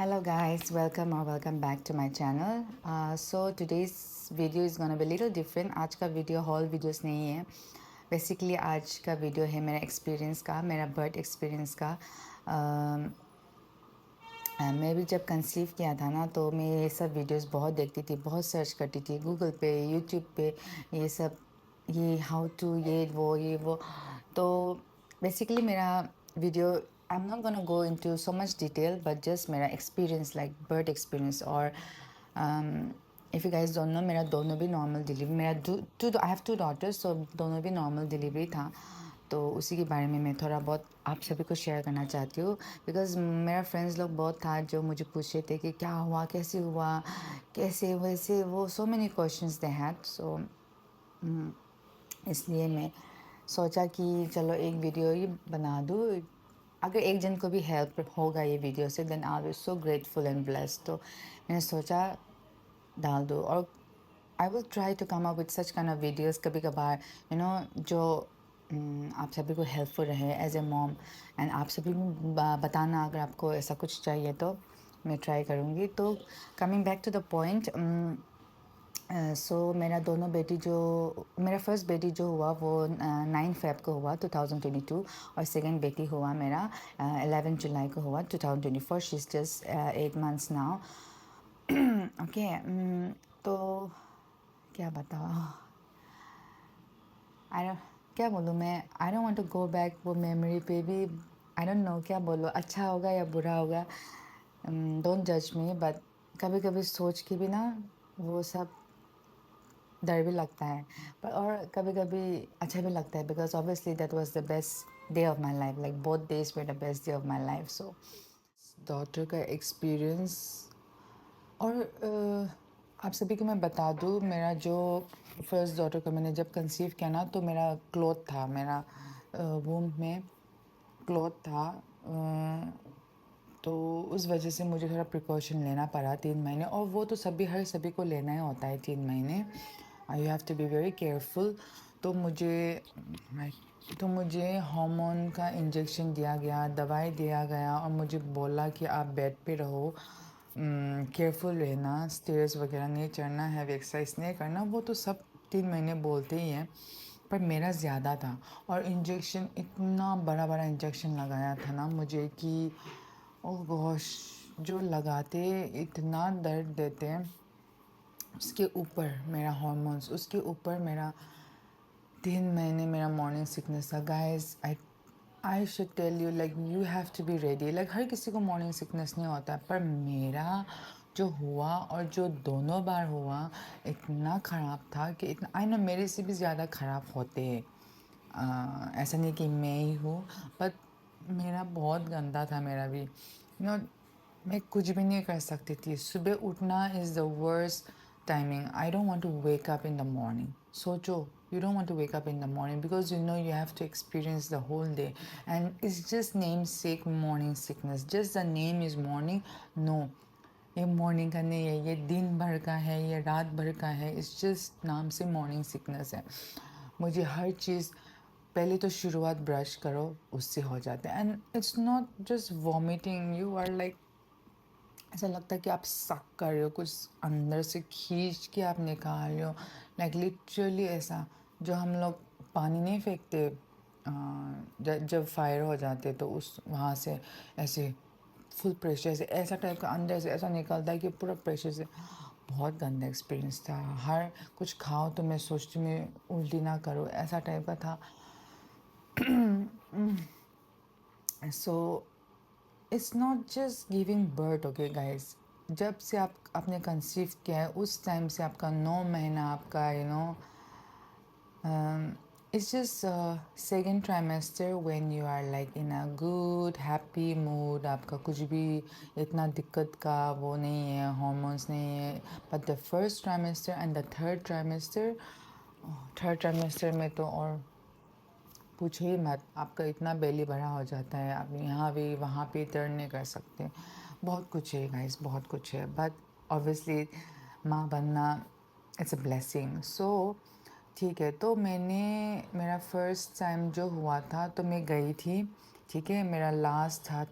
Hello guys, welcome or welcome back to my channel. So today's video is gonna be a little different. आज का video hall videos नहीं है. Basically आज का video है मेरा एक्सपीरियंस का, मेरा बर्थ एक्सपीरियंस का. मैं भी जब कंसीव किया था ना तो मैं ये सब वीडियोस बहुत देखती थी, बहुत सर्च करती थी गूगल पे, यूट्यूब पे. ये सब, ये हाउ टू, ये वो. तो बेसिकली मेरा video, I am not gonna go into so much detail, but just मेरा एक्सपीरियंस लाइक बर्थ एक्सपीरियंस. और if you guys don't know, मेरा दोनों भी नॉर्मल डिलीवरी, मेरा two I have two daughters, तो दोनों भी नॉर्मल डिलीवरी था. तो उसी के बारे में मैं थोड़ा बहुत आप सभी को शेयर करना चाहती हूँ. बिकॉज़ मेरा फ्रेंड्स लोग बहुत था जो मुझे पूछ रहे थे कि क्या हुआ, कैसे हुआ, कैसे वैसे वो, so many questions they had. So इसलिए मैं सोचा कि चलो एक वीडियो ही बना दूँ. अगर एक जन को भी हेल्प होगा ये वीडियो से, then I will so grateful and blessed. तो मैंने सोचा डाल दूँ. और I will try to come up with such kind of videos कभी कभार, जो आप सभी को हेल्पफुल रहे एज ए मॉम. एंड आप सभी को बताना अगर आपको ऐसा कुछ चाहिए तो मैं ट्राई करूँगी. तो coming back to the point, so मेरा दोनों बेटी जो, मेरा फर्स्ट बेटी जो हुआ वो 9 फेब को हुआ 2022. और सेकंड बेटी हुआ मेरा 11 जुलाई को हुआ 2024. She is just 8 months now. Okay. तो क्या बताओ, आई क्या बोलूँ मैं. I don't want to go back वो मेमोरी पे भी. आई डोंट नो क्या बोलो, अच्छा होगा या बुरा होगा. डोंट जज मी, बट कभी कभी सोच के भी ना वो सब डर भी लगता है. पर और कभी कभी अच्छा भी लगता है, because obviously that was the best day of my life. Like both days were the best day of my life. So daughter का एक्सपीरियंस. और आप सभी को मैं बता दूँ, मेरा जो फर्स्ट डॉटर को मैंने जब कंसीव किया ना, तो मेरा क्लॉथ था, मेरा वूम में क्लॉथ था. तो उस वजह से मुझे थोड़ा प्रिकॉशन लेना पड़ा 3 महीने. और वो तो सभी को लेना ही होता है 3 महीने. You have to be very careful. तो मुझे हार्मोन का इंजेक्शन दिया गया, दवाई दिया गया, और मुझे बोला कि आप बेड पे रहो, केयरफुल रहना, स्टेयर्स वगैरह नहीं चढ़ना, हैवी एक्सरसाइज नहीं करना. वो तो सब 3 महीने बोलते ही हैं, पर मेरा ज़्यादा था. और इंजेक्शन, इतना बड़ा बड़ा इंजेक्शन लगाया था ना मुझे कि ओह गॉश, जो लगाते इतना दर्द देते हैं. उसके ऊपर मेरा हार्मोन्स, उसके ऊपर मेरा 3 महीने मेरा मॉर्निंग सिकनेस था. Guys, I should tell you, like you have to be ready. Like हर किसी को मॉर्निंग सिकनेस नहीं होता, पर मेरा जो हुआ, और जो दोनों बार हुआ, इतना ख़राब था कि इतना, आई नो मेरे से भी ज़्यादा ख़राब होते हैं. ऐसा नहीं कि मैं ही हूँ, बट मेरा बहुत गंदा था. मेरा भी मैं कुछ भी नहीं कर सकती थी. सुबह उठना is the worst timing. I don't want to wake up in the morning. सोचो, you don't want to wake up in the morning because you know you have to experience the whole day, and it's just namesake morning sickness. Just the name is morning. No, ये morning का नहीं है, ये दिन भर का है, ये रात भर का है. इट्स जस्ट नाम से मॉर्निंग सिकनेस है. मुझे हर चीज़, पहले तो शुरुआत ब्रश करो उससे हो जाता है. And it's not just vomiting, you are like, ऐसा लगता है कि आप सक कर रहे हो, कुछ अंदर से खींच के आप निकाल रहे हो. लाइक लिटरली ऐसा, जो हम लोग पानी नहीं फेंकते जब फायर हो जाते, तो उस वहाँ से ऐसे फुल प्रेशर से, ऐसा टाइप का अंदर से ऐसा निकलता है कि पूरा प्रेशर से. बहुत गंदा एक्सपीरियंस था. हर कुछ खाओ तो मैं सोचती मैं उल्टी ना करूँ, ऐसा टाइप का था. So it's not just giving birth. Okay guys, जब से आपने कंसीव किया है उस टाइम से आपका 9 महीना आपका it's just second trimester when you are like in a good happy mood. आपका कुछ भी इतना दिक्कत का वो नहीं है, hormones नहीं है. but the first trimester and the third trimester में तो और पूछो ही मत. आपका इतना बेली भरा हो जाता है, आप यहाँ भी वहाँ पे टर्न नहीं कर सकते. बहुत कुछ है गाइस, बहुत कुछ है. बट ऑब्वियसली माँ बनना, इट्स अ ब्लेसिंग. सो ठीक है. तो मेरा फर्स्ट टाइम जो हुआ था, तो मैं गई थी. ठीक है, मेरा लास्ट था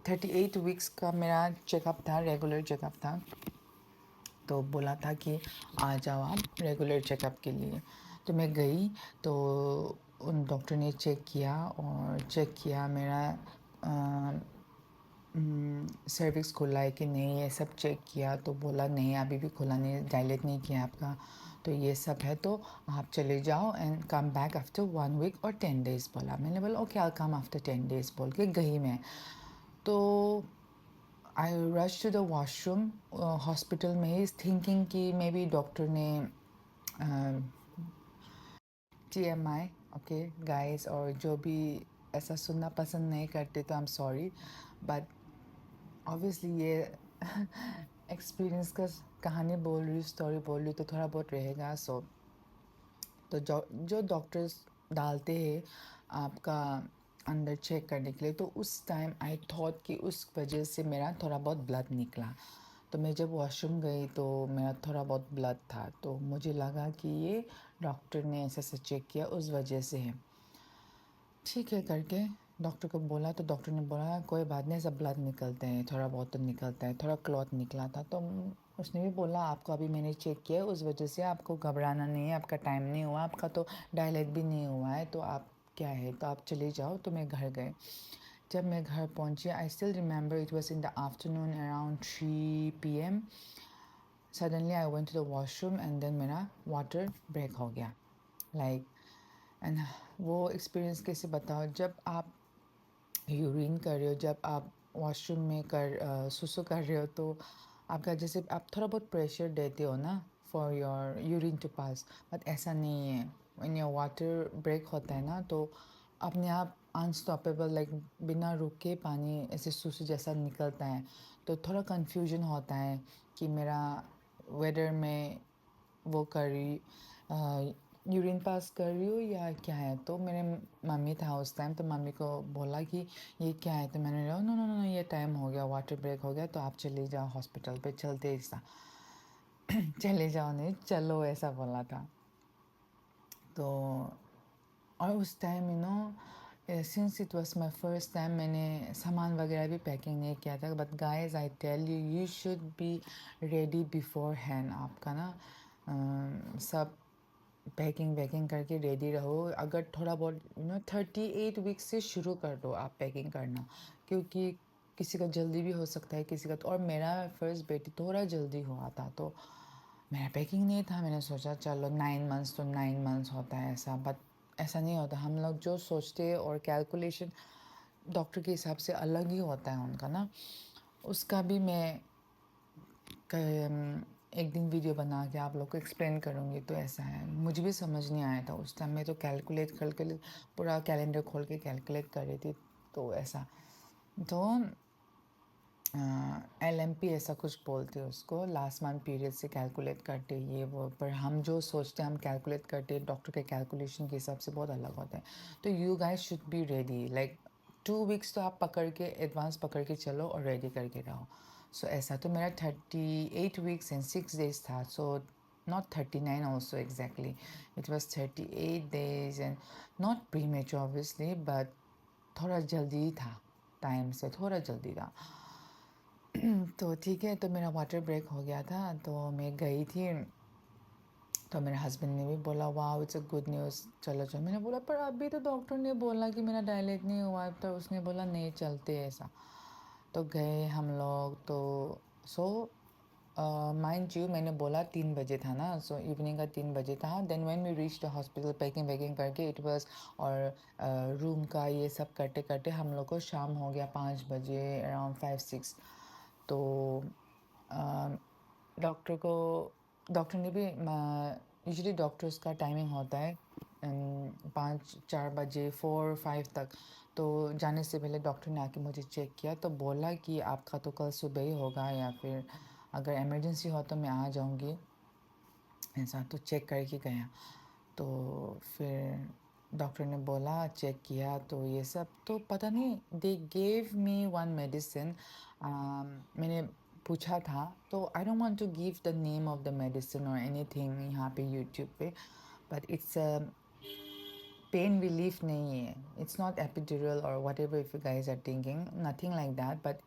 38 वीक्स का मेरा चेकअप था, रेगुलर चेकअप था। तो बोला था कि आ जाओ आप रेगुलर चेकअप के लिए। तो मैं गई, तो उन डॉक्टर ने चेक किया और चेक किया मेरा सर्विक्स खुला है कि नहीं, ये सब चेक किया। तो बोला नहीं, अभी भी खुला नहीं, डायलेट नहीं किया आपका, तो ये सब है, तो आप चले जाओ and come back after 1 week और 10 डेज़ बोला। मैंने बोला okay, I come after 10 days बोल के गई मैं। तो I rush to the washroom hospital में ही, थिंकिंग कि मे बी डॉक्टर ने TMI, ओके गाइस, और जो भी ऐसा सुनना पसंद नहीं करते तो I am sorry, but obviously ये एक्सपीरियंस का कहानी बोल रही हूँ, स्टोरी बोल रही हूँ, तो थोड़ा बहुत रहेगा। सो तो जो डॉक्टर्स डालते हैं आपका अंदर चेक करने के लिए, तो उस टाइम आई थॉट कि उस वजह से मेरा थोड़ा बहुत ब्लड निकला। तो मैं जब वॉशरूम गई तो मेरा थोड़ा बहुत ब्लड था, तो मुझे लगा कि ये डॉक्टर ने ऐसे ऐसे चेक किया, उस वजह से है। ठीक है करके डॉक्टर को बोला, तो डॉक्टर ने बोला कोई बात नहीं, सब ब्लड निकलते हैं, थोड़ा बहुत तो निकलता है, थोड़ा क्लॉट निकला था। तो उसने भी बोला आपको अभी मैंने चेक किया है, उस वजह से आपको घबराना नहीं है, आपका टाइम नहीं हुआ, आपका तो डायलेट भी नहीं हुआ है, तो आप क्या है, तो आप चले जाओ। तो मैं घर गए। जब मैं घर पहुंची, I still remember it was in the afternoon around 3 PM। Suddenly I went to the washroom and then मेरा वाटर ब्रेक हो गया, लाइक। एंड वो एक्सपीरियंस कैसे बताओ, जब आप यूरिन कर रहे हो, जब आप वॉशरूम में सुसु कर रहे हो, तो आपका जैसे आप थोड़ा बहुत प्रेशर देते हो ना for your urine to pass, but ऐसा नहीं है। व्हेन योर वाटर ब्रेक होता है ना, तो अपने आप अनस्टॉपेबल, लाइक बिना रुके पानी ऐसे सुसु जैसा निकलता है। तो थोड़ा कन्फ्यूजन होता है कि मेरा वेदर में वो कर रही यूरिन पास कर रही हूँ या क्या है। तो मेरे मम्मी था उस टाइम, तो मम्मी को बोला कि ये क्या है, तो मैंने बोला नो नो नो, ये टाइम हो गया, वाटर ब्रेक हो गया, तो आप चले जाओ हॉस्पिटल पे, चलते ऐसा चले जाओ नहीं, चलो, ऐसा बोला था। तो और उस time since it was my first time, मैंने सामान वगैरह भी पैकिंग नहीं किया था, but guys I tell you, you should be ready beforehand. आपका ना सब पैकिंग वैकिंग करके रेडी रहो। अगर थोड़ा बहुत 38 वीक्स से शुरू कर दो आप पैकिंग करना, क्योंकि किसी का जल्दी भी हो सकता है, किसी का और मेरा फर्स्ट बेटी थोड़ा जल्दी हुआ था, तो मेरा पैकिंग नहीं था। मैंने सोचा चलो 9 मंथ्स तो 9 मंथ्स होता है ऐसा, बट ऐसा नहीं होता। हम लोग जो सोचते हैं और कैलकुलेशन डॉक्टर के हिसाब से अलग ही होता है उनका ना। उसका भी मैं एक दिन वीडियो बना के आप लोग को एक्सप्लेन करूँगी। तो ऐसा है, मुझे भी समझ नहीं आया था उस टाइम में, तो कैलकुलेट करके पूरा कैलेंडर खोल के कैलकुलेट कर रही थी। तो ऐसा, तो LMP ऐसा कुछ बोलते हैं उसको, लास्ट मंथ पीरियड से कैलकुलेट करते ये वो, पर हम जो सोचते हैं हम कैलकुलेट करते हैं, डॉक्टर के कैलकुलेशन के हिसाब से बहुत अलग होता है। तो you guys should be ready, like 2 weeks तो आप पकड़ के एडवांस पकड़ के चलो और रेडी करके रहो। सो ऐसा, तो मेरा 38 वीक्स एंड 6 डेज था। सो not 39 also exactly, it was 38 days and not premature obviously, but थोड़ा जल्दी था, टाइम से थोड़ा जल्दी था। तो ठीक है, तो मेरा वाटर ब्रेक हो गया था, तो मैं गई थी। तो मेरे हस्बैंड ने भी बोला वाह इट्स अ गुड न्यूज़, चलो चलो। मैंने बोला पर अभी तो डॉक्टर ने बोला कि मेरा डायलेट नहीं हुआ है, तो उसने बोला नहीं चलते ऐसा। तो गए हम लोग, तो सो माइंड यू, मैंने बोला 3 बजे था ना, सो इवनिंग का 3 बजे था। Then when we reach the hospital packing वैकिंग करके इट वाज, और रूम का ये सब करते करते हम लोग को शाम हो गया 5 बजे, अराउंड 5 6। तो डॉक्टर को, डॉक्टर ने भी, यूजुअली डॉक्टर्स का टाइमिंग होता है 5 4 बजे 4 5 तक। तो जाने से पहले डॉक्टर ने आके मुझे चेक किया, तो बोला कि आपका तो कल सुबह ही होगा, या फिर अगर इमरजेंसी हो तो मैं आ जाऊंगी ऐसा। तो चेक करके गया, तो फिर डॉक्टर ने बोला, चेक किया, तो ये सब तो पता नहीं, they gave me one medicine. मैंने पूछा था, तो I don't want to give the name of the medicine और एनीथिंग यहाँ पे यूट्यूब पे, बट इट्स पेन रिलीफ नहीं है. इट्स नॉट एपिड्यूरल और whatever if you guys are thinking, nothing like that. But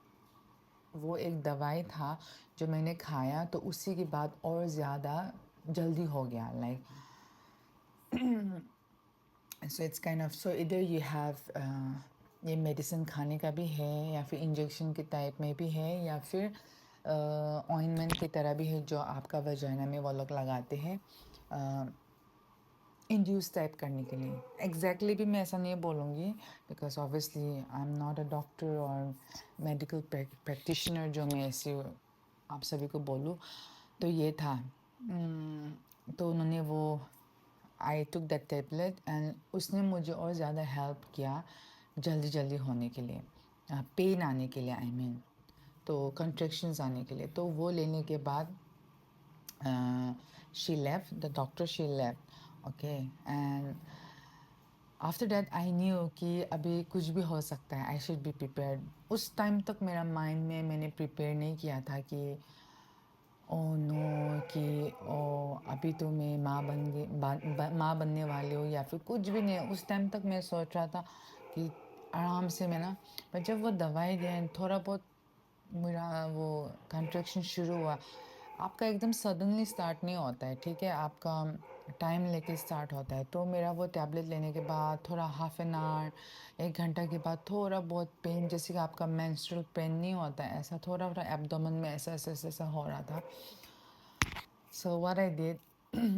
वो एक दवाई था जो मैंने खाया तो उसी के बाद और ज़्यादा जल्दी हो गया. Like so it's kind of, so इधर यू हैव ये मेडिसिन खाने का भी है या फिर इंजेक्शन के टाइप में भी है या फिर ऑइंटमेंट की तरह भी है जो आपका वजाइना में वो लोग लगाते हैं इंड्यूस टाइप करने के लिए. एग्जैक्टली भी मैं ऐसा नहीं बोलूँगी because obviously I am not a doctor और मेडिकल प्रैक्टिशनर जो मैं ऐसे आप सभी को बोलूँ. तो ये था. तो उन्होंने वो आई टुक दैट टेबलेट एंड उसने मुझे और ज़्यादा हेल्प किया जल्दी जल्दी होने के लिए, पेन आने के लिए आई मीन, तो कंट्रैक्शंस आने के लिए. तो वो लेने के बाद she left, the doctor she left, okay. And after that I knew कि अभी कुछ भी हो सकता है, I should be prepared. उस टाइम तक मेरा माइंड में मैंने प्रिपेयर नहीं किया था कि ओ नो कि ओ अभी तो मैं माँ बन गई, माँ बनने वाली हूँ या फिर कुछ भी नहीं. उस टाइम तक मैं सोच रहा था कि आराम से मैं ना, पर जब वो दवाई दें थोड़ा बहुत मेरा वो कंट्रैक्शन शुरू हुआ. आपका एकदम सडनली स्टार्ट नहीं होता है, ठीक है, आपका टाइम लेके स्टार्ट होता है. तो मेरा वो टैबलेट लेने के बाद थोड़ा हाफ एन आवर 1 घंटा के बाद थोड़ा बहुत पेन, जैसे कि आपका मेंस्ट्रुअल पेन नहीं होता है ऐसा, थोड़ा थोड़ा एब्डोमेन में ऐसा ऐसा ऐसा ऐसा हो रहा था. So what I did,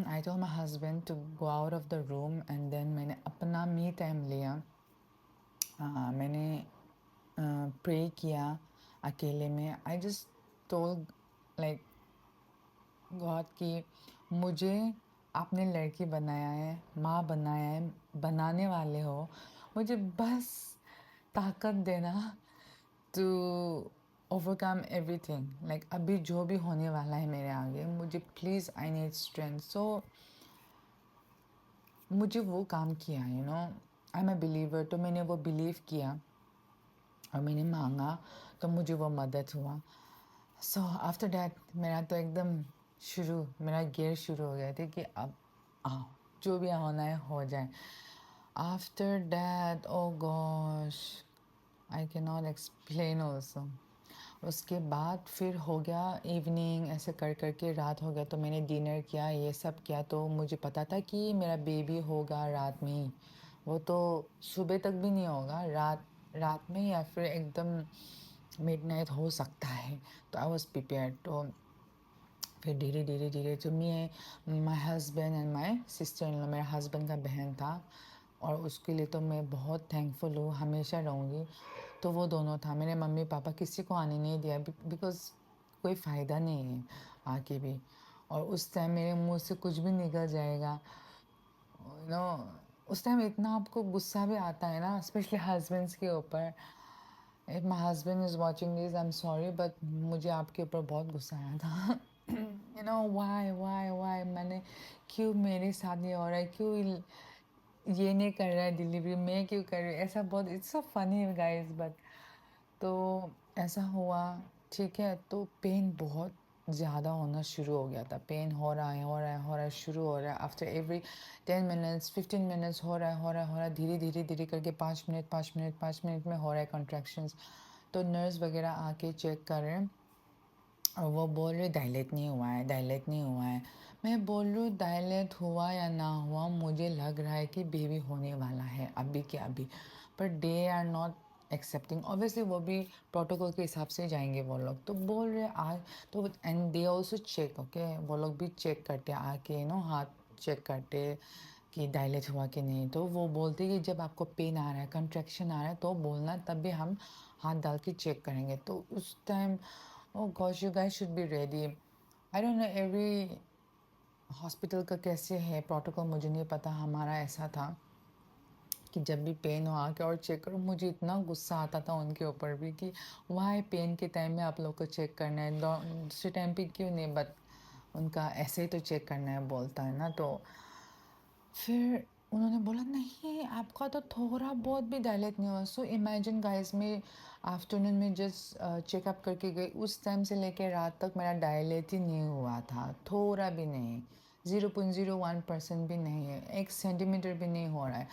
I told my husband to go out of the room and then मैंने अपना मी टाइम लिया. मैंने प्रे किया अकेले में. I just told like God कि मुझे आपने लड़की बनाया है, माँ बनाया है, बनाने वाले हो, मुझे बस ताकत देना टू ओवरकम एवरीथिंग. लाइक अभी जो भी होने वाला है मेरे आगे, मुझे please I need strength. So मुझे वो काम किया, you know, I am a believer. तो मैंने वो बिलीव किया और मैंने मांगा तो मुझे वो मदद हुआ. सो आफ्टर डैट मेरा तो एकदम मेरा गियर शुरू हो गया था कि अब आओ जो भी होना है हो जाए. After that oh gosh, I can not explain also. उसके बाद फिर हो गया इवनिंग, ऐसे कर करके रात हो गया. तो मैंने डिनर किया, ये सब किया. तो मुझे पता था कि मेरा बेबी होगा रात में ही, वो तो सुबह तक भी नहीं होगा, रात रात में या फिर एकदम मिडनाइट हो सकता है. तो आई वॉज प्रिपेयर. तो फिर धीरे धीरे धीरे जो मैं my husband and my sister in law, मेरा हस्बैंड का बहन था और उसके लिए तो मैं बहुत थैंकफुल हूँ, हमेशा रहूँगी. तो वो दोनों था, मेरे मम्मी पापा किसी को आने नहीं दिया बिकॉज़ कोई फ़ायदा नहीं है आके भी. और उस टाइम मेरे मुंह से कुछ भी निकल जाएगा, यू नो. उस टाइम इतना आपको गुस्सा भी आता है ना, स्पेशली हस्बैंड्स के ऊपर. If my husband is watching this I am sorry but मुझे आपके ऊपर बहुत गुस्सा आया था. यू नो वाई मैंने, क्यों मेरे साथ ये हो रहा है, क्यों ये नहीं कर रहा है डिलीवरी, मैं क्यों कर रही हूँ ऐसा. बहुत it's so funny guys but तो ऐसा हुआ, ठीक है. तो पेन बहुत ज़्यादा होना शुरू हो गया था. पेन हो रहा है हो रहा है हो रहा है, शुरू हो रहा है. आफ्टर एवरी 10 मिनट्स 15 मिनट्स हो रहा है हो रहा है हो रहा है, धीरे धीरे धीरे करके 5 मिनट 5 मिनट 5 मिनट में हो रहा है कॉन्ट्रैक्शंस. तो नर्स वगैरह आके चेक कर रहे हैं और वो बोल रहे डायलेट नहीं हुआ है, डायलेट नहीं हुआ है. मैं बोल रही हूँ डायलेट हुआ या ना हुआ, मुझे लग रहा है कि बेबी होने वाला है अभी के अभी. पर they are not accepting, obviously वो भी प्रोटोकॉल के हिसाब से जाएंगे वो लोग. तो बोल रहे आज तो, and they also check, okay, वो लोग भी चेक करते आके नो, हाथ चेक करते कि डायलेट हुआ कि नहीं. तो वो बोलते कि जब आपको पेन आ रहा है, कंट्रैक्शन आ रहा है तो बोलना, तब भी हम हाथ डाल के चेक करेंगे. तो उस time oh gosh, you guys should be ready. I don't know every hospital का कैसे है प्रोटोकॉल, मुझे नहीं पता. हमारा ऐसा था कि जब भी पेन हो आके और चेक करो. मुझे इतना गुस्सा आता था उनके ऊपर भी कि वाई पेन के टाइम में आप लोग को चेक करना है, दूसरे टाइम पे क्यों नहीं. बट उनका ऐसे ही तो चेक करना है बोलता है ना. तो फिर उन्होंने बोला नहीं आपका तो थोड़ा बहुत भी डायलेट नहीं हुआ. सो इमेजिन गाइस, मैं आफ्टरनून में जस्ट चेकअप करके गई, उस टाइम से लेके रात तक मेरा डायलेट ही नहीं हुआ था, थोड़ा भी नहीं. 0.01% भी नहीं है, 1 सेंटीमीटर भी नहीं हो रहा है।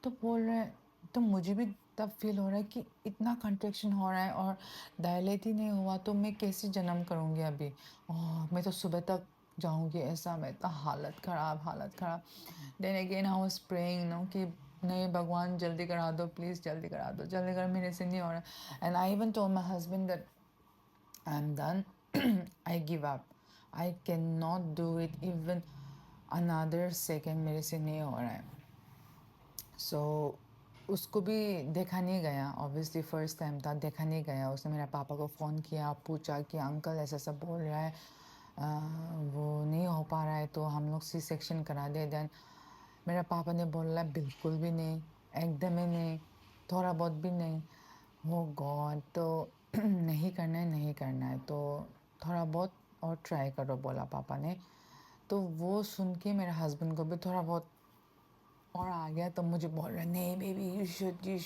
तो बोल रहे हैं, तो मुझे भी तब फील हो रहा है कि इतना कंट्रैक्शन हो रहा है और डायलेट ही नहीं हुआ तो मैं कैसे जन्म करूँगी अभी। ओह मैं तो सुबह तक जाऊँगी ऐसा, मैं तो हालत ख़राब, हालत ख़राब। Then again I was praying no कि नहीं भगवान जल्दी करा दो, प्लीज़ जल्दी करा दो, जल्दी करो, मेरे से नहीं हो रहा है। And I even told my husband that I am done, I give up, I can not do it even another second, मेरे से नहीं हो रहा है। सो उसको भी देखा नहीं गया, ऑब्वियसली फर्स्ट टाइम था, देखा नहीं गया। उसने मेरे पापा को फ़ोन किया, पूछा कि अंकल ऐसा सब बोल रहा है, वो नहीं हो पा रहा है तो हम लोग सी सेक्शन करा दे। देन मेरे पापा ने बोला बिल्कुल भी नहीं, एकदम ही नहीं, थोड़ा बहुत भी नहीं। हो गॉड, तो नहीं करना है, नहीं करना है तो थोड़ा बहुत और ट्राई करो बोला पापा ने। तो वो सुन के मेरे हस्बैंड को भी थोड़ा बहुत और आ गया, तो मुझे बोल रहे नहीं baby, you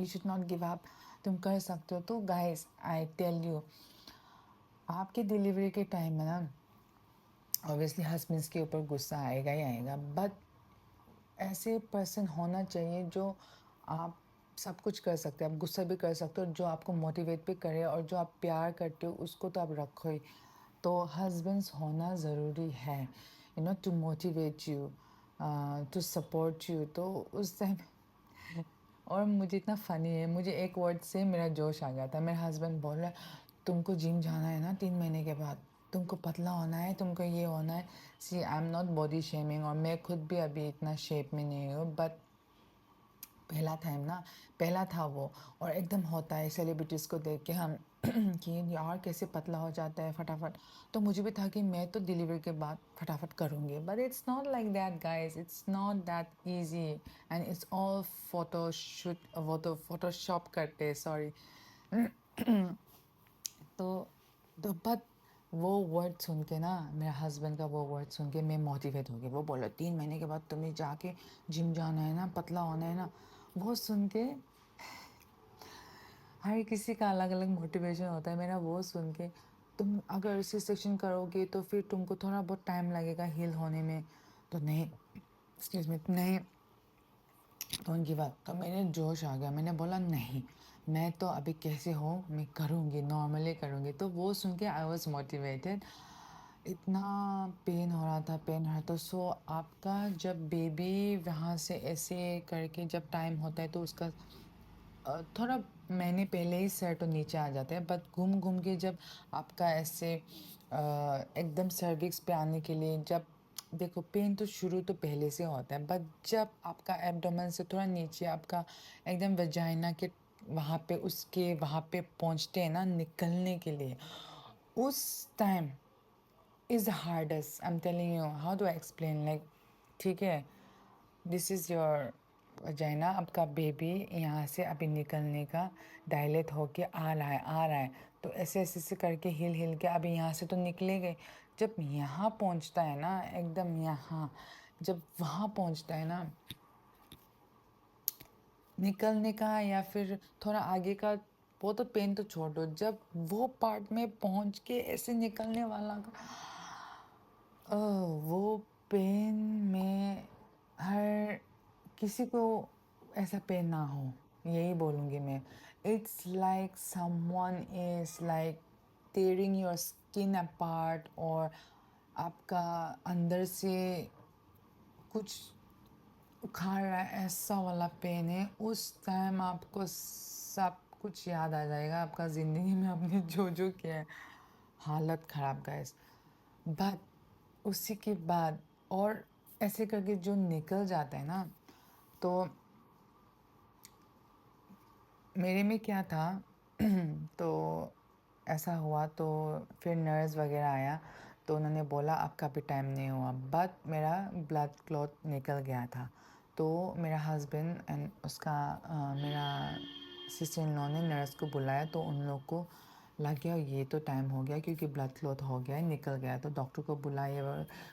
should not give up, तुम कर सकते हो। तो गाइस आई टेल यू, आपके डिलीवरी के टाइम में ना ऑब्वियसली हस्बैंड्स के ऊपर गुस्सा आएगा ही आएगा, बट ऐसे पर्सन होना चाहिए जो आप सब कुछ कर सकते हैं, आप गुस्सा भी कर सकते हो, जो आपको मोटिवेट भी करे, और जो आप प्यार करते हो उसको तो आप रखो ही। तो हस्बैंड्स होना ज़रूरी है, you know, to motivate you, to support you. तो उस टाइम और मुझे इतना फ़नी है, मुझे एक वर्ड से मेरा जोश आ गया था। मेरा हस्बैंड बोल रहा है तुमको जिम जाना है ना 3 महीने के बाद, तुमको पतला होना है, तुमको ये होना है। See I am not body shaming, और मैं खुद भी अभी इतना शेप में नहीं हूँ, बट पहला टाइम ना, पहला था वो। और एकदम होता है सेलिब्रिटीज़ को देख के हम कि यार कैसे पतला हो जाता है फटाफट। तो मुझे भी था कि मैं तो डिलीवरी के बाद फटाफट करूँगी, but it's not like that guys, it's not that easy, and it's all photoshoot, वो तो फोटोशॉप करते हैं, सॉरी। तो बट वो वर्ड सुन के ना, मेरे हस्बैंड का वो वर्ड सुन के मैं मोटिवेट हो गई। वो बोला 3 महीने के बाद तुम्हें जाके जिम जाना है ना, पतला होना है ना। वो सुन के हर किसी का अलग अलग मोटिवेशन होता है। मेरा वो सुन के, तुम अगर सी सेक्शन करोगे तो फिर तुमको थोड़ा बहुत टाइम लगेगा हील होने में, तो नहीं, एक्सक्यूज मी, नहीं, डोंट गिव अप। तो मैंने जोश आ गया, मैंने बोला नहीं, मैं तो अभी कैसे हो मैं करूँगी, नॉर्मली करूँगी। तो वो सुन के आई वॉज मोटिवेटेड। इतना पेन हो रहा था, पेन हो रहा था। सो आपका जब बेबी वहाँ से ऐसे करके जब टाइम होता है तो उसका थोड़ा महीने पहले ही सर तो नीचे आ जाता है, बट घूम घूम के जब आपका ऐसे एकदम सर्विक्स पे आने के लिए, जब देखो पेन तो शुरू तो पहले से होता है, बट जब आपका एब्डोमेन से थोड़ा नीचे आपका एकदम वजाइना के वहाँ पे, उसके वहाँ पे पहुँचते हैं ना निकलने के लिए, उस time is the hardest. I am telling you, how do I explain, like, ठीक है, दिस इज़ योर वजाइना, आपका बेबी यहाँ से अभी निकलने का, डायलेट होके आ रहा है, आ रहा है। तो ऐसे ऐसे ऐसे करके हिल हिल के अभी यहाँ से तो निकले गए। जब यहाँ पहुँचता है ना, एकदम यहाँ, जब वहाँ पहुँचता है ना निकलने का, या फिर थोड़ा आगे का, वो तो पेन तो छोड़ दो, जब वो पार्ट में पहुँच के ऐसे निकलने वाला का, वो पेन में हर किसी को ऐसा पेन ना हो, यही बोलूँगी मैं। It's like someone is like tearing your skin apart, और आपका अंदर से कुछ उखाड़ रहा है, ऐसा वाला पेन है। उस टाइम आपको सब कुछ याद आ जाएगा, आपका ज़िंदगी में आपने जो जो किया है। हालत ख़राब गाइस। बट उसी के बाद और ऐसे करके जो निकल जाता है ना, तो मेरे में क्या था तो ऐसा हुआ, तो फिर नर्स वगैरह आया, तो उन्होंने बोला आपका भी टाइम नहीं हुआ, बट मेरा ब्लड क्लॉट निकल गया था। तो मेरा हस्बैंड एंड उसका मेरा सिस्टर इन लॉ ने नर्स को बुलाया, तो उन लोग को लग गया ये तो टाइम हो गया, क्योंकि ब्लड क्लॉट हो गया है, निकल गया। तो डॉक्टर को बुलाया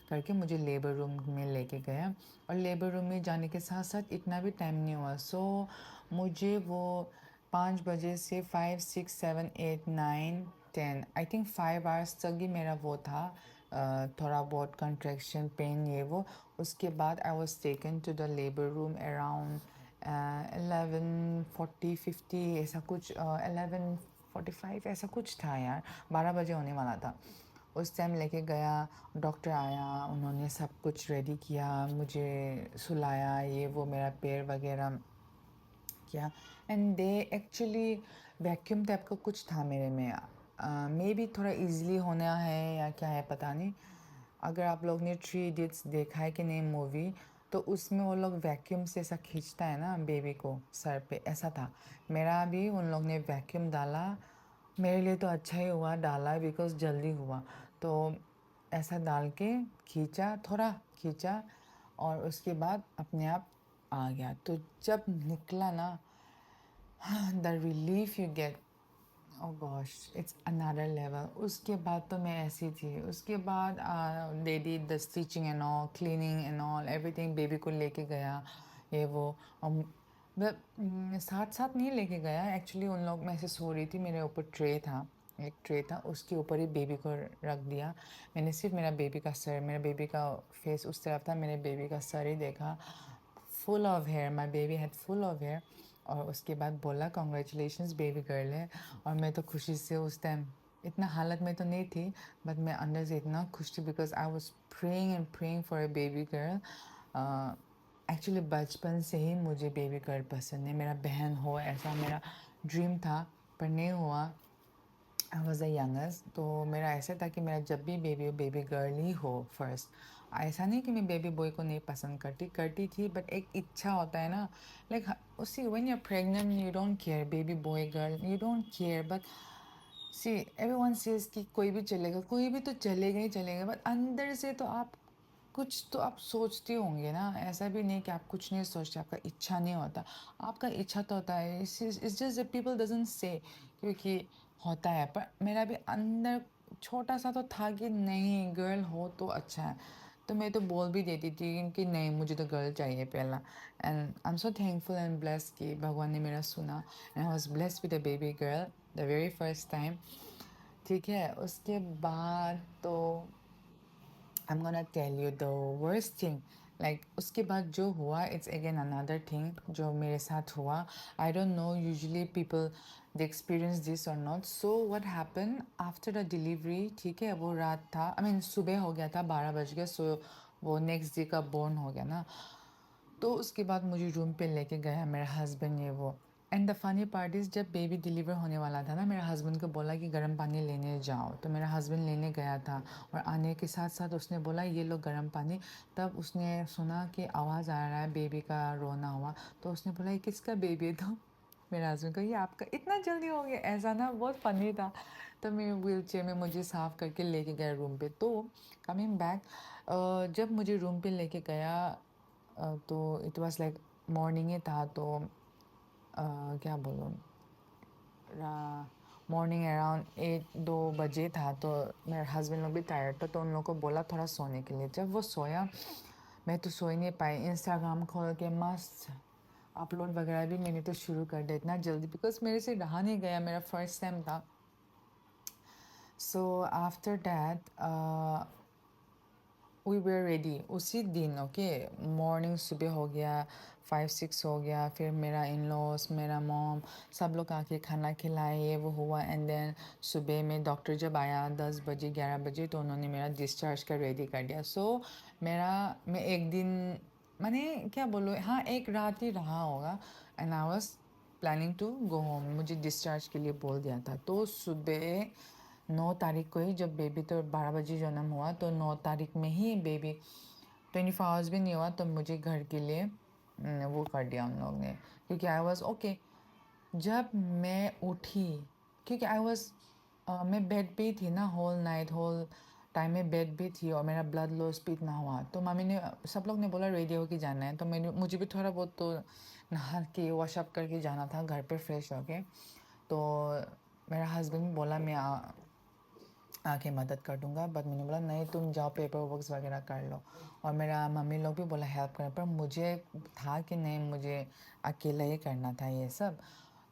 करके मुझे लेबर रूम में लेके गया, और लेबर रूम में जाने के साथ साथ इतना भी टाइम नहीं हुआ। सो मुझे वो 5 बजे से 5, 6, 7, 8, 9, 10, आई थिंक 5 आवर्स तक ही मेरा वो था, थोड़ा बहुत कंट्रैक्शन पेन ये वो। उसके बाद I was taken to the labour room around 11:40-50 ऐसा कुछ, 11:45 ऐसा कुछ था यार, 12 बजे होने वाला था। उस टाइम लेके गया, डॉक्टर आया, उन्होंने सब कुछ रेडी किया, मुझे सुलाया ये वो, मेरा पैर वगैरह किया। And they actually vacuum type का कुछ था मेरे में, मे बी थोड़ा इजीली होना है या क्या है पता नहीं। अगर आप लोग ने 3 इडियट्स देखा है कि नहीं मूवी, तो उसमें वो लोग वैक्यूम से ऐसा खींचता है ना बेबी को सर पे, ऐसा था मेरा भी। उन लोग ने वैक्यूम डाला, मेरे लिए तो अच्छा ही हुआ डाला बिकॉज जल्दी हुआ। तो ऐसा डाल के खींचा, थोड़ा खींचा, और उसके बाद अपने आप आ गया। तो जब निकला ना, the relief you get, oh gosh, it's another level. उसके बाद तो मैं ऐसी थी। उसके बाद they did the stitching and all, cleaning and all everything, baby को लेके गया ये वो। मतलब साथ साथ नहीं लेके गया एक्चुअली, उन लोग, मैं ऐसे सो रही थी, मेरे ऊपर ट्रे था, एक ट्रे था, उसके ऊपर ही बेबी को रख दिया। मैंने सिर्फ मेरा बेबी का सर, मेरा बेबी का फेस उस तरफ था, मैंने बेबी का सर ही देखा, full of hair, my baby had full of hair. और उसके बाद बोला कॉन्ग्रेचुलेशंस बेबी गर्ल है। और मैं तो खुशी से उस टाइम, इतना हालत में तो नहीं थी, बट मैं अंदर से इतना खुश थी because I was praying and praying for a baby girl. Actually बचपन से ही मुझे बेबी गर्ल पसंद है, मेरा बहन हो ऐसा मेरा ड्रीम था, पर नहीं हुआ। आई वॉज द यंगेस्ट, तो मेरा ऐसा था कि मेरा जब भी बेबी हो बेबी गर्ल ही हो फर्स्ट। ऐसा नहीं कि मैं बेबी बॉय को नहीं पसंद करती, करती थी, बट एक इच्छा होता है ना, लाइक उसी when you are pregnant you don't care baby boy girl, you don't care, but see everyone says कि कोई भी चलेगा, कोई भी तो चलेगा ही चलेगा, बट अंदर से तो आप कुछ तो आप सोचते होंगे ना। ऐसा भी नहीं कि आप कुछ नहीं सोचते, आपका इच्छा नहीं होता, आपका इच्छा तो होता है। It's just that people doesn't say, क्योंकि होता है, पर मेरा भी अंदर छोटा सा तो था कि नहीं गर्ल हो तो अच्छा है। तो मैं तो बोल भी देती थी कि नहीं मुझे तो गर्ल चाहिए पहला। And I am so thankful and blessed कि भगवान ने मेरा सुना, and I was blessed with a baby girl the very first time. ठीक है, उसके बाद तो I'm gonna tell you the worst thing. Like उसके बाद जो हुआ, it's again another thing जो मेरे साथ हुआ. I don't know, usually people they experience this or not. So what happened after the delivery, ठीक है, वो रात था, I mean सुबह हो गया था, 12 बज गया, so वो नेक्स्ट डे का बॉर्न हो गया ना। तो उसके बाद मुझे रूम पे लेके गया मेरा हस्बैंड ये वो। And the funny part is जब बेबी डिलीवर होने वाला था ना, मेरे हस्बैंड को बोला कि गर्म पानी लेने जाओ, तो मेरा हस्बैंड लेने गया था, और आने के साथ साथ उसने बोला ये लो गर्म पानी। तब उसने सुना कि आवाज़ आ रहा है बेबी का रोना हुआ, तो उसने बोला ये किसका बेबी है, तो मेरे हस्बैंड को ये आपका, इतना जल्दी हो गया, ऐसा ना, बहुत फनी था। तो मैं व्हील चेयर में मुझे साफ़ करके लेके गया रूम पे। तो कमिंग बैक, जब मुझे रूम पे लेके गया, तो इट वाज लाइक मॉर्निंग ही था, तो क्या बोलूँ, मॉर्निंग अराउंड 1-2 बजे था। तो मेरे हस्बैंड लोग भी टायर्ड था, तो उन लोगों को बोला थोड़ा सोने के लिए। जब वो सोया, मैं तो सो ही नहीं पाई, इंस्टाग्राम खोल के मस्त अपलोड वगैरह भी मैंने तो शुरू कर दिया इतना जल्दी, बिकॉज मेरे से रहा नहीं गया, मेरा फर्स्ट टाइम था। So after that we were ready उसी दिन। ओके, मॉर्निंग सुबह हो गया, 5-6 हो गया, फिर मेरा इन लॉस, मेरा मॉम, सब लोग आके खाना खिलाए, ये वो हुआ। एंड देन सुबह में डॉक्टर जब आया 10 बजे 11 बजे, तो उन्होंने मेरा डिस्चार्ज का रेडी कर दिया। सो मेरा, मैं एक दिन, मैंने क्या बोलूँ, हाँ एक रात ही रहा होगा, and I was planning to go home, मुझे डिस्चार्ज के लिए बोल दिया था। तो सुबह 9 तारीख को ही, जब बेबी तो 12 बजे जन्म हुआ, तो 9 तारीख में ही बेबी 24 आवर्स भी नहीं हुआ, तो मुझे घर के लिए वो कर दिया उन लोग ने, क्योंकि आई वॉज ओके। जब मैं उठी, क्योंकि आई वॉज, मैं बेड पे ही थी ना होल नाइट, होल टाइम में बेड पे थी, और मेरा ब्लड लॉस भी इतना हुआ, तो मम्मी ने, सब लोग ने बोला रेडी होके जाना है, तो मैंने, मुझे भी थोड़ा बहुत तो नहा के वॉशअप करके जाना था घर पे फ्रेश होके। तो मेरा हस्बैंड बोला मैं आके मदद कर दूंगा, बट मैंने बोला नहीं तुम जाओ पेपर वर्क्स वगैरह कर लो। और मेरा मम्मी लोग भी बोला हेल्प करने, पर मुझे था कि नहीं मुझे अकेला ही करना था ये सब।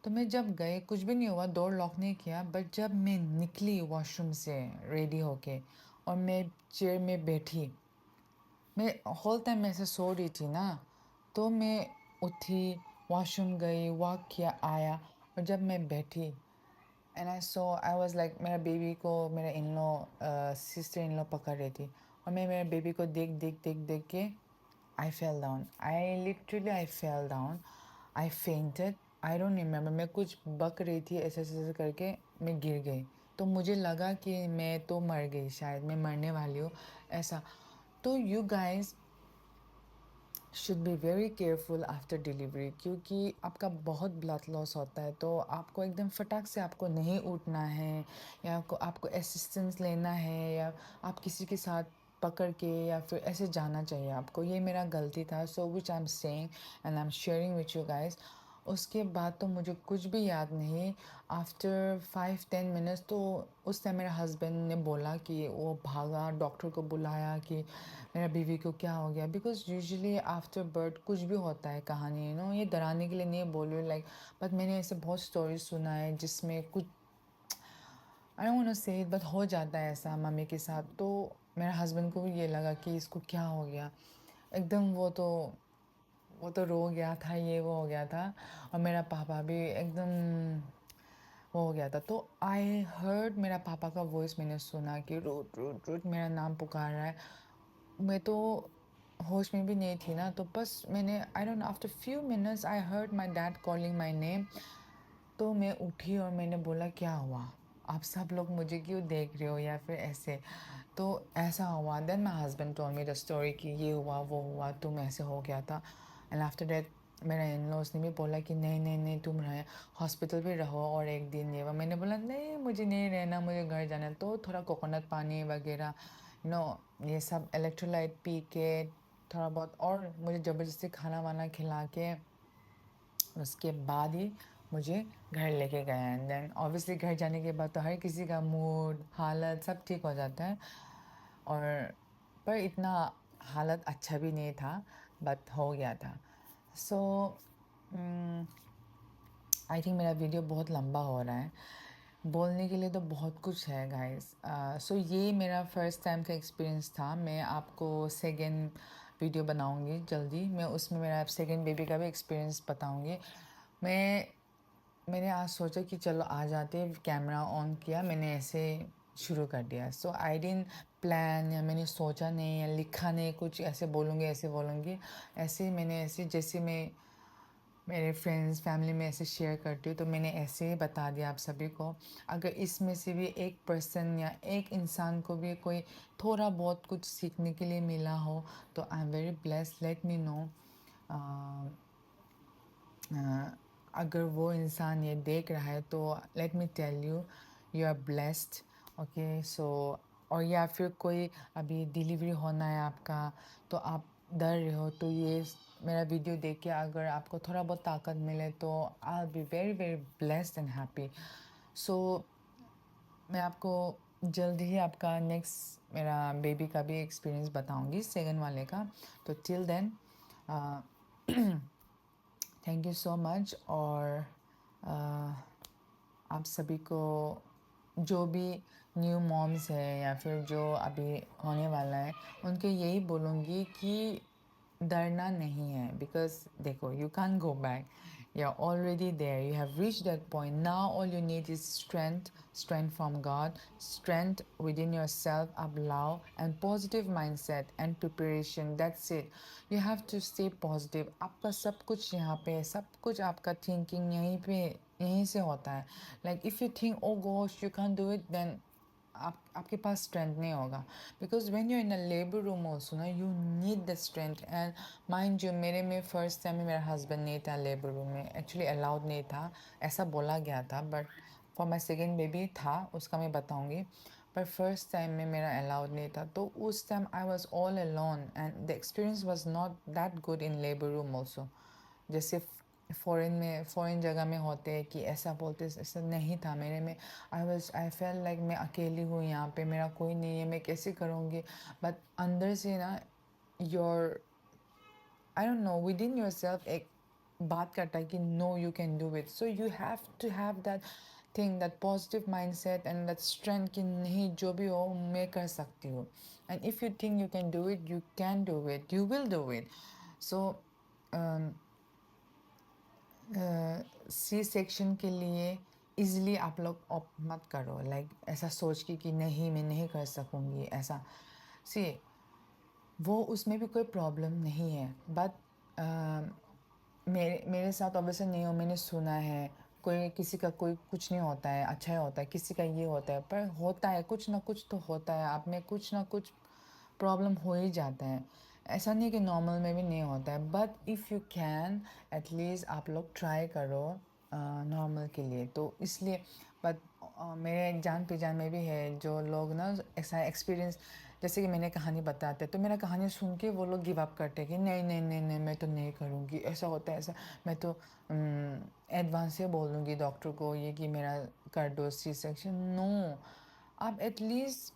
तो मैं जब गए कुछ भी नहीं हुआ, डोर लॉक नहीं किया, बट जब मैं निकली वॉशरूम से रेडी होके, और मैं चेयर में बैठी। मैं होल टाइम मैं ऐसे सो रही थी ना, तो मैं उठी, वॉशरूम गई, वॉक किया, आया, और जब मैं बैठी and I so I was like मेरा बेबी को मेरा in law sister in law पकड़ रही थी, और मैं मेरे बेबी को देख देख देख देख के I fell down. I fell down. I fainted. I don't remember, मैं कुछ बक रही थी ऐसे ऐसे ऐसे करके, मैं गिर गई। तो मुझे लगा कि मैं तो मर गई, शायद मैं मरने वाली हूँ ऐसा। तो you guys should be very careful after delivery, क्योंकि आपका बहुत ब्लड लॉस होता है, तो आपको एकदम फटाक से आपको नहीं उठना है, या आपको असिस्टेंस लेना है, या आप किसी के साथ पकड़ के या फिर ऐसे जाना चाहिए आपको। ये मेरा गलती था, so which I am saying and I am sharing which you guys. उसके बाद तो मुझे कुछ भी याद नहीं। आफ्टर 5-10 मिनट्स तो उस टाइम मेरे हस्बैंड ने बोला कि वो भागा, डॉक्टर को बुलाया कि मेरा बीवी को क्या हो गया, बिकॉज यूजुअली आफ्टर बर्थ कुछ भी होता है कहानी, ये डराने के लिए नहीं बोल रही लाइक, बट मैंने ऐसे बहुत स्टोरीज सुना है जिसमें कुछ, आई डोंट वांट टू से इट, बट हो जाता है ऐसा मम्मी के साथ। तो मेरे हस्बैंड को भी ये लगा कि इसको क्या हो गया, एकदम वो तो रो गया था, ये वो हो गया था, और मेरा पापा भी एकदम वो हो गया था। तो आई हर्ड मेरा पापा का वॉइस, मैंने सुना कि रूट रूट रूट मेरा नाम पुकार रहा है। मैं तो होश में भी नहीं थी ना, तो बस मैंने आई don't know after few minutes I heard my dad calling my name. तो मैं उठी और मैंने बोला क्या हुआ, आप सब लोग मुझे क्यों देख रहे हो, या फिर ऐसे। तो ऐसा हुआ, then my husband told me the story कि ये हुआ वो हुआ, तुम ऐसे हो गया था। एंड आफ्टर दैट मेरा इन लॉज ने भी बोला कि नहीं नहीं नहीं, तुम रहे हॉस्पिटल भी रहो और एक दिन ये वो। मैंने बोला नहीं, मुझे नहीं रहना, मुझे घर जाना है। तो थोड़ा कोकोनट पानी वगैरह नो ये सब इलेक्ट्रोलाइट पी के थोड़ा बहुत, और मुझे ज़बरदस्ती खाना वाना खिला के उसके बाद ही मुझे घर लेके गए। एंड देन ऑब्वियसली घर जाने के बाद तो हर किसी का मूड हालत सब ठीक हो जाता है, और पर इतना हालत अच्छा भी नहीं था, बट हो गया था। सो आई थिंक मेरा वीडियो बहुत लंबा हो रहा है, बोलने के लिए तो बहुत कुछ है गाइस। सो ये मेरा फर्स्ट टाइम का एक्सपीरियंस था। मैं आपको सेकेंड वीडियो बनाऊंगी जल्दी, मैं उसमें मेरा सेकेंड बेबी का भी एक्सपीरियंस बताऊंगी। मैं मैंने आज सोचा कि चलो आ जाते, कैमरा ऑन किया, मैंने ऐसे शुरू कर दिया। सो आई डिडंट प्लान, या मैंने सोचा नहीं या लिखा नहीं कुछ ऐसे बोलूँगी ऐसे बोलूँगी, ऐसे मैंने ऐसे जैसे मैं मेरे फ्रेंड्स फैमिली में ऐसे शेयर करती हूँ, तो मैंने ऐसे ही बता दिया आप सभी को। अगर इसमें से भी एक पर्सन या एक इंसान को भी कोई थोड़ा बहुत कुछ सीखने के लिए मिला हो, तो I am very blessed, let me know. अगर वो इंसान ये देख रहा है तो let me tell you, you are blessed. Okay so, और या फिर कोई अभी डिलीवरी होना है आपका, तो आप डर रहे हो, तो ये मेरा वीडियो देख के अगर आपको थोड़ा बहुत ताकत मिले, तो I will be very very blessed and happy. So मैं आपको जल्द ही आपका नेक्स्ट मेरा बेबी का भी एक्सपीरियंस बताऊंगी, सेकंड वाले का। तो till then thank you so much. और आप सभी को, जो भी न्यू मॉम्स है या फिर जो अभी होने वाला है, उनके यही बोलूँगी कि डरना नहीं है, बिकॉज देखो you can go back, you are already there, you have reach that point, now all you need is strength from God, strength within yourself, अब love and positive mindset and preparation, that's it. You have to stay positive. आपका सब कुछ यहाँ पे है, सब कुछ आपका थिंकिंग यहीं से होता है। Like if you think oh gosh you can do it, then आपके पास स्ट्रेंथ नहीं होगा। Because when you in a labour room also ना, you need the strength. And mind जो मेरे में फर्स्ट टाइम में मेरा हस्बैंड नहीं था लेबर रूम में, एक्चुअली अलाउड नहीं था, ऐसा बोला गया था, but for my second baby था, उसका मैं बताऊँगी। पर फर्स्ट टाइम में मेरा अलाउड नहीं था, तो उस time I was all alone and the experience was not that good in labour room also. जैसे फ़ॉरेन जगह में होते हैं कि ऐसा बोलते, ऐसा नहीं था मेरे में। आई फेल लाइक मैं अकेली हूँ यहाँ पे, मेरा कोई नहीं है, मैं कैसे करूँगी। बट अंदर से ना your I don't know within yourself एक बात करता है कि no you can do it. So you have to have that think, that positive mindset and that strength कि नहीं जो भी हो मैं कर सकती हूँ. And if you think you can do it, you can do it, you will do it. So C section के लिए इजीली आप लोग ऑप्ट मत करो, लाइक ऐसा सोच के कि नहीं मैं नहीं कर सकूँगी ऐसा. सी, वो उसमें भी कोई प्रॉब्लम नहीं है, बट मेरे मेरे साथ ऑब्वियसली नहीं हो, मैंने सुना है कोई किसी का कोई कुछ नहीं होता है, अच्छा ही होता है, किसी का ये होता है, पर होता है कुछ ना कुछ तो होता है, आप में कुछ ना कुछ प्रॉब्लम हो ही जाता है. ऐसा नहीं कि नॉर्मल में भी नहीं होता है, but if you can at least आप लोग ट्राई करो नॉर्मल के लिए. तो इसलिए बट मेरे जान पहचान में भी है जो लोग ना ऐसा एक्सपीरियंस, जैसे कि मैंने कहानी बताते तो मेरा कहानी सुन के वो लोग गिव अप करते कि नहीं नहीं नहीं नहीं मैं तो नहीं करूँगी, ऐसा होता है ऐसा. मैं तो एडवांस से बोल दूँगी डॉक्टर को ये कि मेरा कर दो सी सेक्शन. नो, आप एटलीस्ट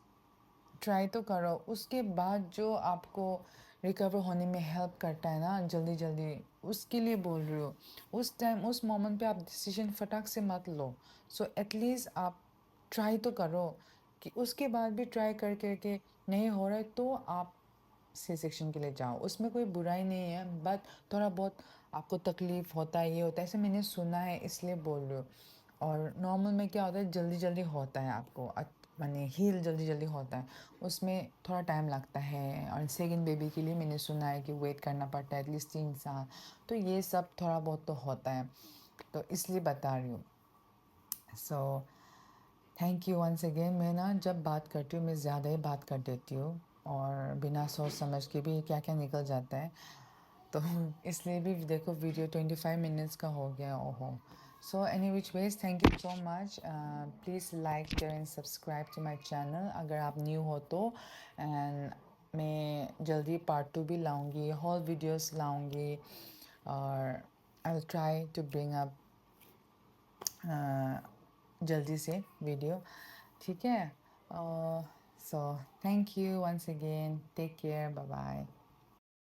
ट्राई तो करो, उसके बाद जो आपको रिकवर होने में हेल्प करता है ना जल्दी जल्दी, उसके लिए बोल रही हो. उस टाइम उस मोमेंट पे आप डिसीजन फटाक से मत लो. सो एटलीस्ट आप ट्राई तो करो, कि उसके बाद भी ट्राई कर करके नहीं हो रहा है तो आप सी सेक्शन के लिए जाओ, उसमें कोई बुराई नहीं है. बट थोड़ा बहुत आपको तकलीफ़ होता है, ये होता है, ऐसे मैंने सुना है इसलिए बोल रही हूँ. और नॉर्मल में क्या होता है जल्दी जल्दी होता है आपको, माने हील जल्दी जल्दी होता है, उसमें थोड़ा टाइम लगता है. और सेकंड बेबी के लिए मैंने सुना है कि वेट करना पड़ता है एटलीस्ट 3 साल. तो ये सब थोड़ा बहुत तो होता है, तो इसलिए बता रही हूँ. So thank you once again. मैं ना जब बात करती हूँ मैं ज़्यादा ही बात कर देती हूँ, और बिना सोच समझ के भी क्या क्या निकल जाता है. तो इसलिए भी देखो वीडियो 25 मिनट्स का हो गया. ओहो. So any which ways thank you so much. Please like share and subscribe to my channel अगर आप न्यू हो तो. एंड मैं जल्दी पार्ट 2 भी लाऊंगी, होल वीडियोस लाऊंगी, और I will try to bring up जल्दी से वीडियो. ठीक है. So thank you once again, take care, bye bye.